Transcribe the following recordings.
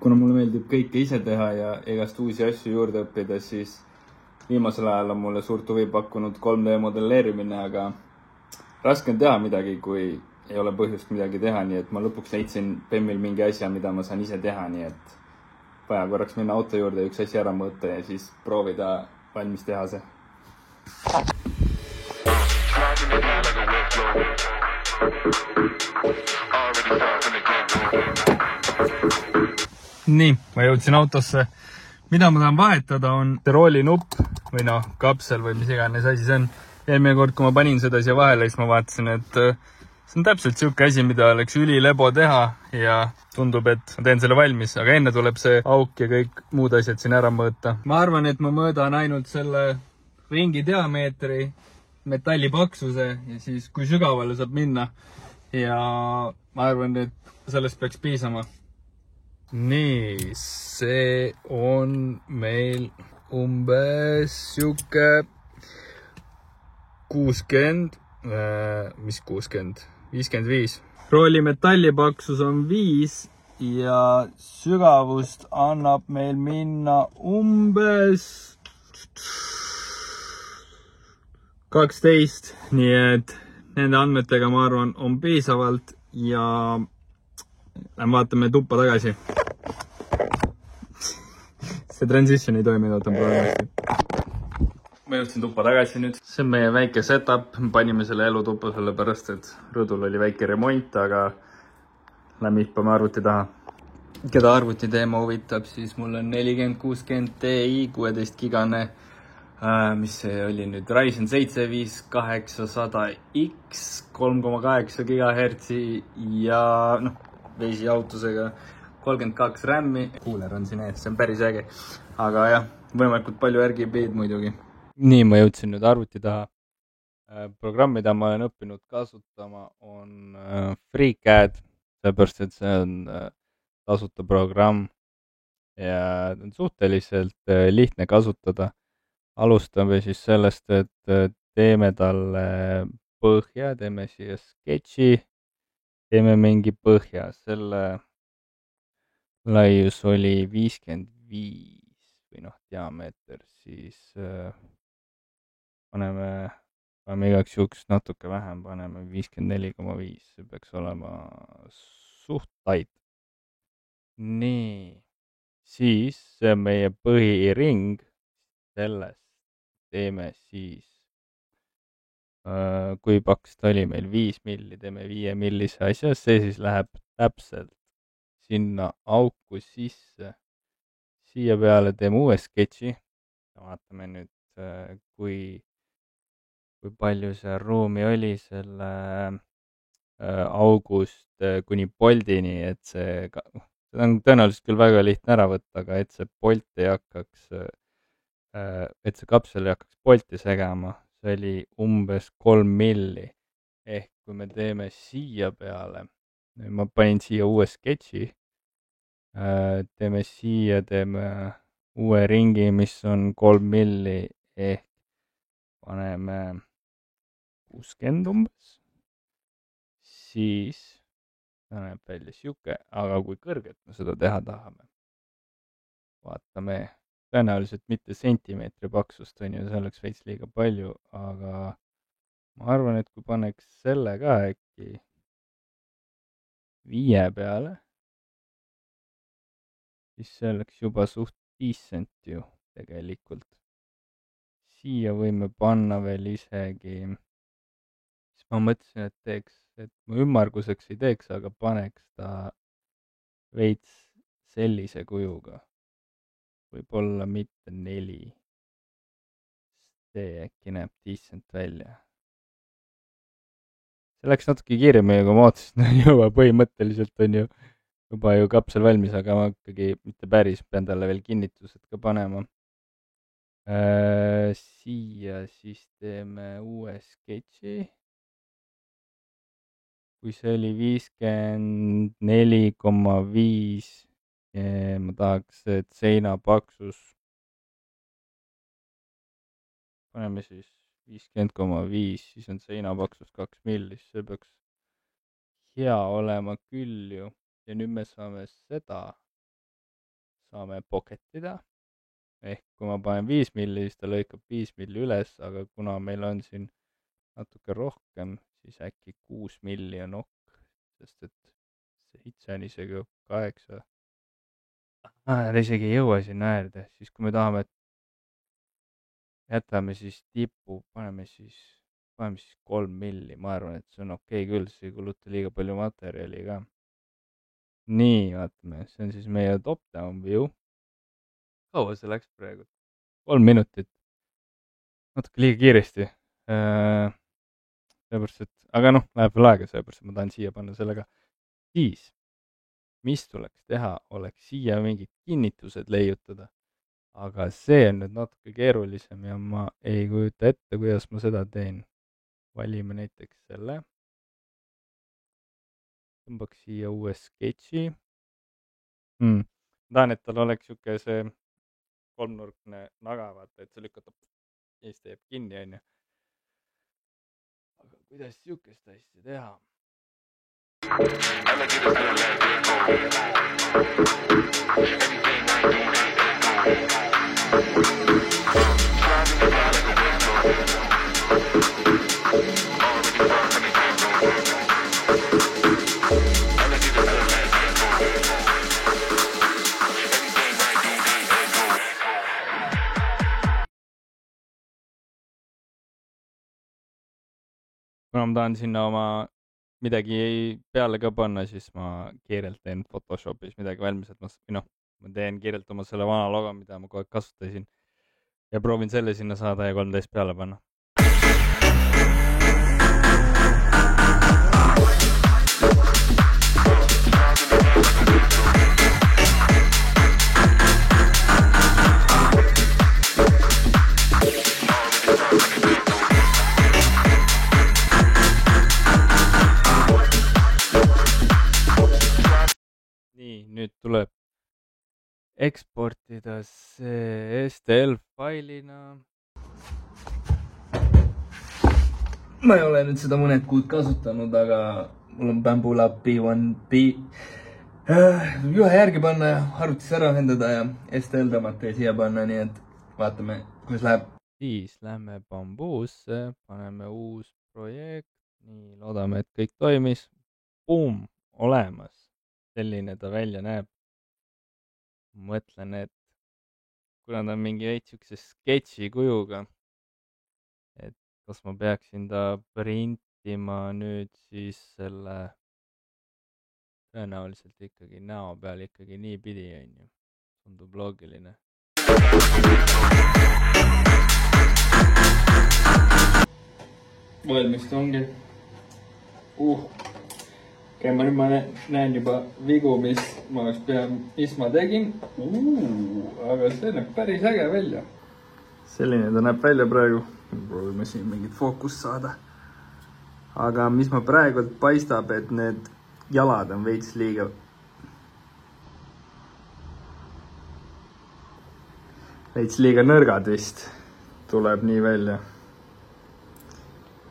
kuna mulle meeldib kõike ise teha ja igast uusi asju juurde õppida, siis viimasel ajal on mulle suurt huvi pakkunud 3D modelleerimine, aga raske on teha midagi, kui ei ole põhjust midagi teha, nii et ma lõpuks leidsin PEM-il mingi asja, mida ma saan ise teha, nii et vaja korraks minna auto juurde üks asi ära mõõta ja siis proovida valmis teha see. Nii, ma jõudsin autosse. Mida ma tahan vahetada on rooli nupp või kapsel või mis iganes asi see on. Eelmine kord, kui ma panin seda siia vahele, siis ma vaatasin, et see on täpselt siuke asi, mida oleks ülilebo teha ja tundub, et ma teen selle valmis, aga enne tuleb see auk ja kõik muud asjad siin ära mõõta. Ma arvan, et ma mõõdan ainult selle ringi diameetri, metalli paksuse ja siis kui sügavale saab minna ja ma arvan, et sellest peaks piisama. Nii, see on meil umbes siuke 60, mis 60? 55. Rooli metalli paksus on 5 ja sügavust annab meil minna umbes 12, nii et nende andmetega ma arvan on piisavalt ja vaatame tuppa tagasi. See transition ei toiminud, on probleemasti. Ma jõudsin tuppa tagasi nüüd. See on meie väike setup. Me panime selle elutuppa sellepärast, et rõdul oli väike remont, aga lähme ihpame arvuti taha. Keda arvuti teema huvitab, siis mul on 4060 Ti 16-gigane, mis see oli nüüd Ryzen 7 5800X 3,8 GHz ja veisi autusega 32 RAM-i. Kuuler on siin ees, see on päris äge. Aga jah, võimalikult palju RGB-d muidugi. Nii, ma jõudsin nüüd arvuti taha. Programm, mida ma olen õppinud kasutama, on FreeCAD, seepärast, et see on tasuta programm ja on suhteliselt lihtne kasutada. Alustame siis sellest, et teeme talle põhja, teeme siia sketši, teeme mingi põhja. Selle laius oli 55 või diameeter, siis paneme igaks juhuks natuke vähem, paneme 54,5, see peaks olema suht tait. Nii, siis see on meie põhiring, sellest teeme siis, kui paks ta oli meil 5 milli, teeme 5 millise asja, see siis läheb täpselt sinna auku sisse. Siia peale teeme uue sketši. Vaatame nüüd, kui palju see ruumi oli selle august kuni poldini, et see on tõenäoliselt küll väga lihtne ära võtta, aga et see polt ei hakkaks, et see kapsel ei hakkaks polti segama, see oli umbes 3 milli. Ehk kui me teeme siia peale, ma panin siia uue sketši, teeme siia, teeme uue ringi, mis on 3 milli, ehk paneme 60 umbes, siis näeb välja siuke, aga kui kõrget me seda teha tahame, vaatame, tõenäoliselt mitte sentimeetri paksust, on ju, see oleks veits liiga palju, aga ma arvan, et kui paneks selle ka äkki 5 peale, siis see oleks juba suht decent ju tegelikult. Siia võime panna veel isegi, siis ma mõtlesin, et teeks, et ma ümmarguseks ei teeks, aga paneks ta veits sellise kujuga. Võib-olla mitte 4. See äkki näeb decent välja. See läks natuke kiiremini, kui ma ootasin, juba põhimõtteliselt on ju juba ju kapsel valmis, aga ma ikkagi mitte päris, pean talle veel kinnitused ka panema. Siia siis teeme uue sketši. Kui see oli 54,5, ma tahaks, et seina paksus, paneme siis 50,5, siis on seina paksus 2 millis, see peaks hea olema küll ju. Ja nüüd me saame seda saame pocketida. Ehk kui ma panen 5 milli, siis ta lõikab 5 milli üles, aga kuna meil on siin natuke rohkem, siis äkki 6 milli on ok, sest et 7 on isegi 8. Ta isegi ei jõua sinna äärde, siis kui me tahame, et jätame siis tipu, paneme siis 3 milli, ma arvan, et see on okei küll, see ei kuluta liiga palju materjali ka. Nii, vaatame, see on siis meie top-down view. Kaua see läks praegu? 3 minutit. Natuke liiga kiiresti. Seepärast, et, aga noh, läheb veel aega, seepärast, et ma tahan siia panna sellega. Siis, mis tuleks teha, oleks siia mingid kinnitused leiutada. Aga see on nüüd natuke keerulisem ja ma ei kujuta ette, kuidas ma seda teen. Valime näiteks selle. Tõmbaks siia uue sketši. Tahan, et tal oleks siuke see kolmnurkne naga, vaata, et see lükatab ja siis teeb kinni, on ju. Aga kuidas siukest asja teha? Kuna ma tahan sinna oma midagi peale ka panna, siis ma kiirelt teen Photoshopis midagi valmis, et ma teen kiirelt oma selle vana logo, mida ma kogu aeg kasutasin ja proovin selle sinna saada ja 3D peale panna. Nüüd tuleb eksportida see STL failina. Ma ei ole nüüd seda mõned kuud kasutanud, aga mul on Bamboo Lab B1B. Juhe järgi panna ja arvutis ära ühendada ja STL tõmmata ja siia panna, nii et vaatame, kuidas läheb. Siis lähme Bamboosse, paneme uus projekt. Nii, loodame, et kõik toimis. Boom, olemas. Selline ta välja näeb. Mõtlen, et kuna ta on mingi veits siukse sketši kujuga, et kas ma peaksin ta printima nüüd siis selle tõenäoliselt ikkagi näo peal ikkagi nii pidi, on ju. Tundub loogiline. Valmis ta ongi. Okay, nüüd ma näen juba vigu, mis ma tegin. Aga see näeb päris äge välja. Selline ta näeb välja praegu. Proovime siin mingit fookust saada. Aga mis ma praegult paistab, et need jalad on veits liiga nõrgad vist. Tuleb nii välja.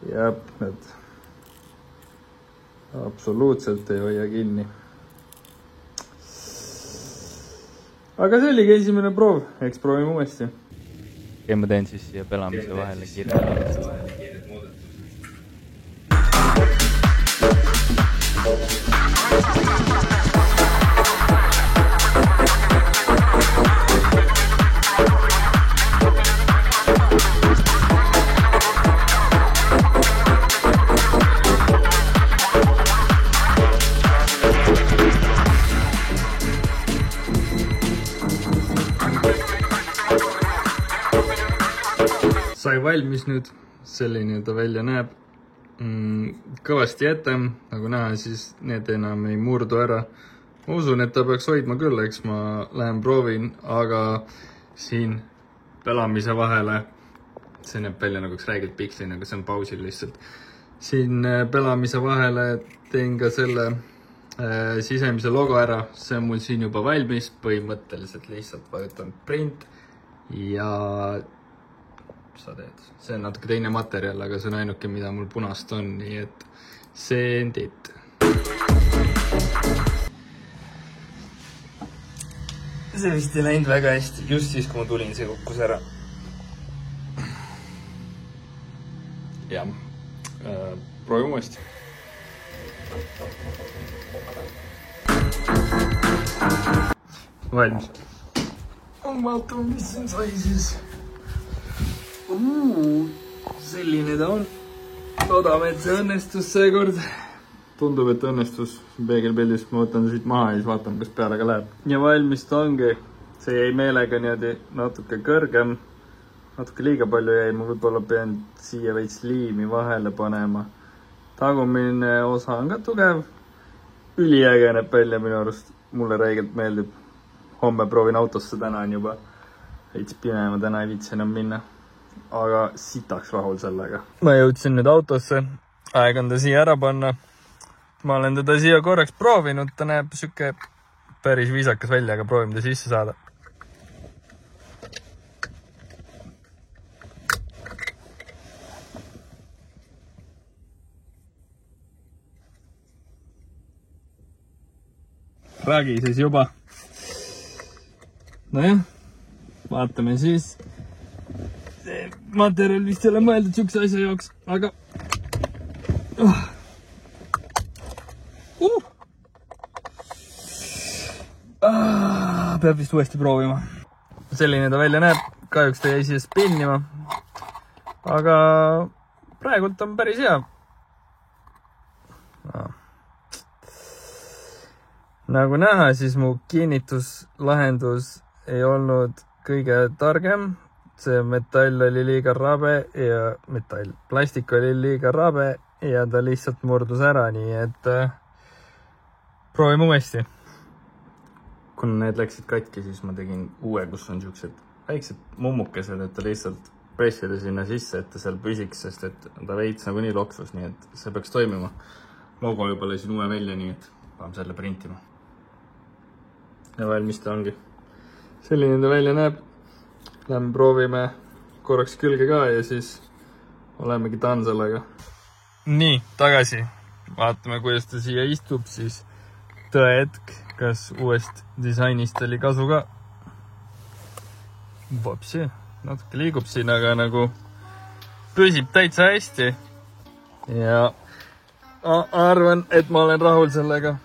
Jep, need absoluutselt ei hoia kinni. Aga see oligi esimene proov, eks proovime uuesti. Ja ma teen siis siia pelamise vahele kiiret. Sai valmis nüüd, selline ta välja näeb. Kõvasti jätem, nagu näha, siis need enam ei murdu ära. Ma usun, et ta peaks hoidma küll, eks ma lähen proovin, aga siin pelamise vahele, see näeb välja nagu üks räägid pikslin, aga see on pausil lihtsalt. Siin pelamise vahele teen ka selle sisemise logo ära, see on mul siin juba valmis, põhimõtteliselt lihtsalt vajutan print ja sa teed. See on natuke teine materjal, aga see on ainuke, mida mul punast on, nii et send it. see vist ei läinud väga hästi. Just siis, kui ma tulin, see kukkus ära. Jah. Proovime uuesti. Valmis. Vaatame, mis siin sai siis. Selline ta on. Loodame, et see õnnestus seekord. Tundub, et õnnestus peegelpildist. Ma võtan siit maha ja siis vaatame, kas peale ka läheb. Ja valmis ta ongi. See jäi meelega niimoodi natuke kõrgem. Natuke liiga palju jäi. Ma võib-olla pean siia veits liimi vahele panema. Tagumine osa on ka tugev. Üliäge näeb välja minu arust. Mulle räigelt meeldib. Homme proovin autosse, täna on juba veits pime, ma täna ei viitsi enam minna. Aga sitaks rahul sellega. Ma jõudsin nüüd autosse. Aeg on ta siia ära panna. Ma olen teda siia korraks proovinud. Ta näeb süke päris viisakas välja, aga proovime ta sisse saada. Ragi siis juba. Nojah, vaatame siis. See materjal vist ei ole mõeldud sükse asja jooks, aga... Peab vist uuesti proovima. Selline ta välja näeb. Kahjuks ta jäi siia spinnima. Aga praegult on päris hea. Nagu näha, siis mu kinnituslahendus ei olnud kõige targem. See metall oli liiga rabe ja plastik oli liiga rabe ja ta lihtsalt murdus ära, nii et proovime uuesti. Kuna need läksid katki, siis ma tegin uue, kus on siuksed väiksed mummukesed, et ta lihtsalt pressida sinna sisse, et ta seal püsiks, sest et ta veits nagu nii loksus, nii et see peaks toimima. Logo juba lõisin uue välja, nii et peame selle printima. Ja valmis ta ongi. Selline ta välja näeb. Lähme proovime korraks külge ka ja siis olemegi taan sellega. Nii, tagasi. Vaatame, kuidas ta siia istub, siis tõetk, kas uuest disainist oli kasu ka. Vopsi, natuke liigub siin, aga nagu püsib täitsa hästi. Ja arvan, et ma olen rahul sellega.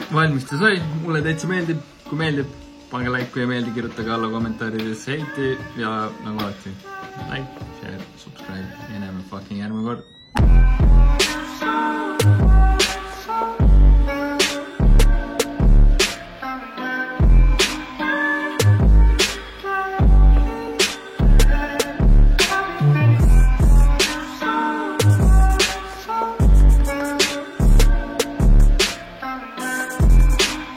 Valmis ta sai, mulle täitsa meeldib. Kui meeldib, pange like, kui ei meeldi, kirjutage alla kommentaarides heiti ja nagu alati like, share, subscribe ja näeme fucking järgmine kord.